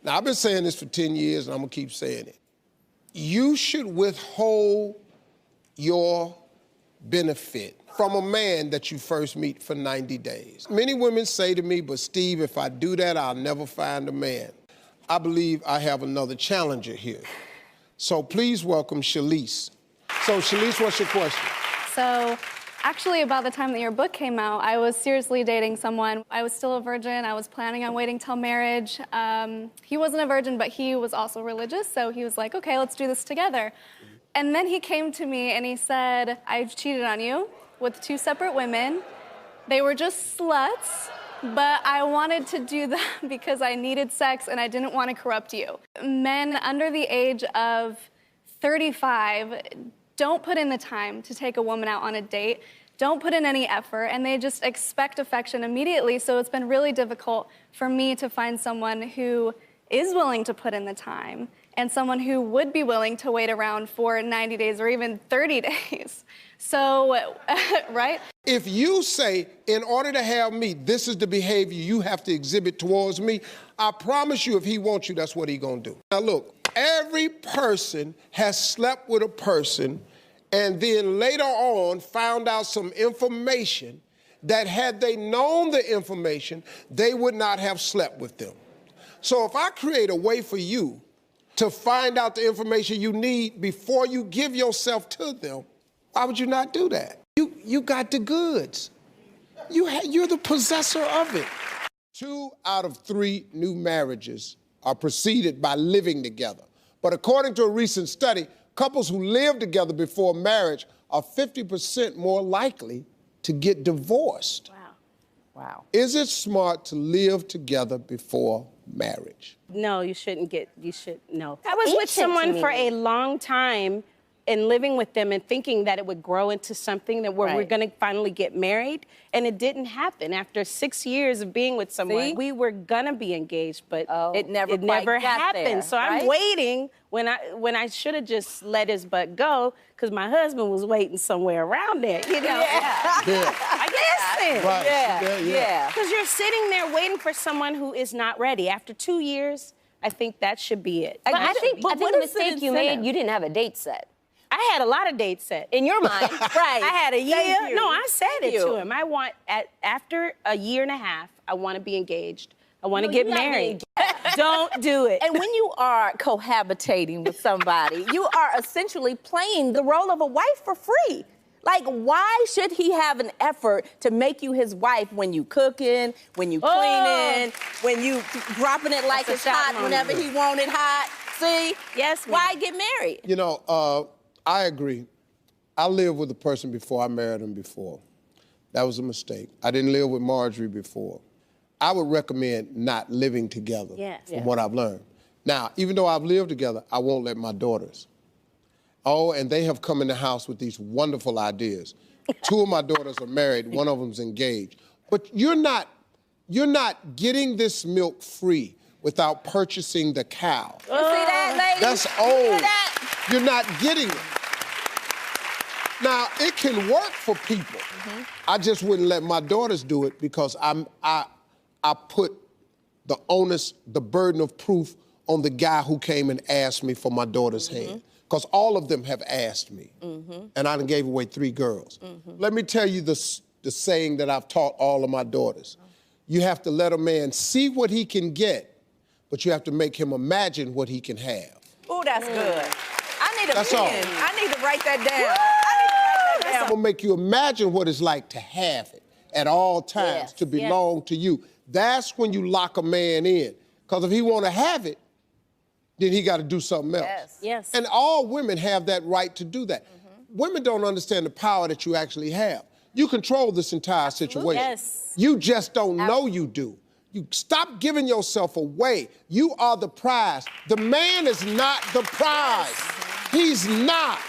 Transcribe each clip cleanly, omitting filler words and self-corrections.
Now, I've been saying this for 10 years, and I'm going to keep saying it. You should withhold your benefit from a man that you first meet for 90 days. Many women say to me, but Steve, if I do that, I'll never find a man. I believe I have another challenger here. So please welcome Shalise. So Shalise, what's your question? So actually, about the time that your book came out, I was seriously dating someone. I was still a virgin. I was planning on waiting till marriage. He wasn't a virgin, but he was also religious, so he was like, okay, let's do this together. And then he came to me and he said, I've cheated on you with 2 separate women. They were just sluts, but I wanted to do that because I needed sex and I didn't want to corrupt you. Men under the age of 35 don't put in the time to take a woman out on a date, don't put in any effort, and they just expect affection immediately. So it's been really difficult for me to find someone who is willing to put in the time and someone who would be willing to wait around for 90 days or even 30 days. So, right? If you say, in order to have me, this is the behavior you have to exhibit towards me, I promise you if he wants you, that's what he's gonna do. Now look, every person has slept with a person and then later on found out some information that had they known the information, they would not have slept with them. So if I create a way for you to find out the information you need before you give yourself to them, why would you not do that? You got the goods. You're the possessor of it. 2 out of 3 new marriages are preceded by living together. But according to a recent study, couples who live together before marriage are 50% more likely to get divorced. Wow. Wow. Is it smart to live together before marriage? No, you shouldn't no. I was with someone for a long time and living with them and thinking that it would grow into something that we're going to finally get married, and it didn't happen. After 6 years of being with someone, we were gonna be engaged, but it never happened. There, so I'm waiting when I should have just let his butt go, because my husband was waiting somewhere around there. You know? Listen. Right. Because you're sitting there waiting for someone who is not ready. After 2 years, I think that should be it. But I think the mistake you made, you didn't have a date set. I had a lot of dates set. In your mind. Right. I had a year. No, I said it to him. I want, after a year and a half, I want to be engaged. I want to get married. Don't do it. And when you are cohabitating with somebody, you are essentially playing the role of a wife for free. Like, why should he have an effort to make you his wife when you cooking, when you cleaning, when you dropping it like it's hot whenever he want it hot? See? Yes, why get married? You know, I agree. I lived with a person before I married him before. That was a mistake. I didn't live with Marjorie before. I would recommend not living together from what I've learned. Now, even though I've lived together, I won't let my daughters. Oh, and they have come in the house with these wonderful ideas. 2 of my daughters are married, 1 of them's engaged. But you're not getting this milk free without purchasing the cow. You see that, lady? That's old. You're not getting it. Now, it can work for people. I just wouldn't let my daughters do it because I put the onus, the burden of proof on the guy who came and asked me for my daughter's hand. Because all of them have asked me. And I done gave away 3 girls. Let me tell you the saying that I've taught all of my daughters. You have to let a man see what he can get, but you have to make him imagine what he can have. Oh, that's good. I need a pen. I need to write that down. I'm gonna make you imagine what it's like to have it at all times, to belong to you. That's when you lock a man in. Because if he wanna have it, then he gotta do something else. Yes. And all women have that right to do that. Women don't understand the power that you actually have. You control this entire situation. Yes. You just don't know you do. You stop giving yourself away. You are the prize. The man is not the prize. He's not.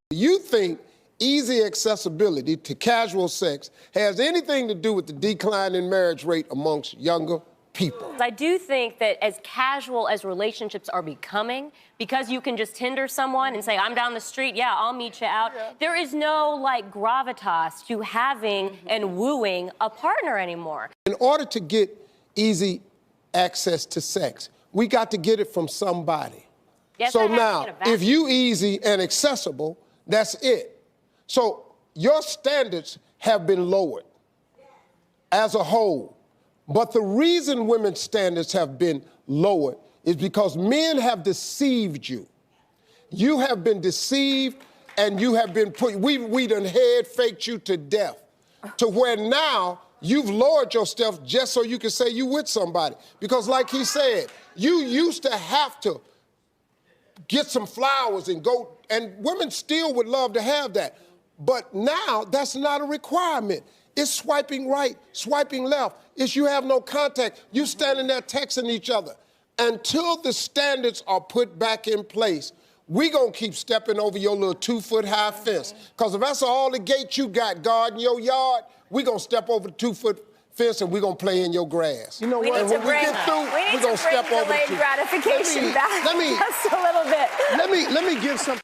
You think easy accessibility to casual sex has anything to do with the decline in marriage rate amongst younger people? I do think that as casual as relationships are becoming, because you can just Tinder someone and say, I'm down the street, yeah, I'll meet you out. There is no, like, gravitas to having and wooing a partner anymore. In order to get easy access to sex, we got to get it from somebody. Yes, So now, if you easy and accessible, that's it. So your standards have been lowered as a whole. But the reason women's standards have been lowered is because men have deceived you. You have been deceived and you have been put, we done head faked you to death to where now you've lowered yourself just so you can say you with somebody. Because like he said, you used to have to get some flowers and go, and women still would love to have that. But now that's not a requirement. It's swiping right, swiping left. It's you have no contact. You standing there texting each other. Until the standards are put back in place, we gonna keep stepping over your little 2-foot-high fence. Because if that's all the gate you got guarding your yard, we gonna step over the 2-foot fence and we gonna play in your grass. You know what? And when we get through, we gonna step over the delayed gratification back let me, just a little bit. Let me give some.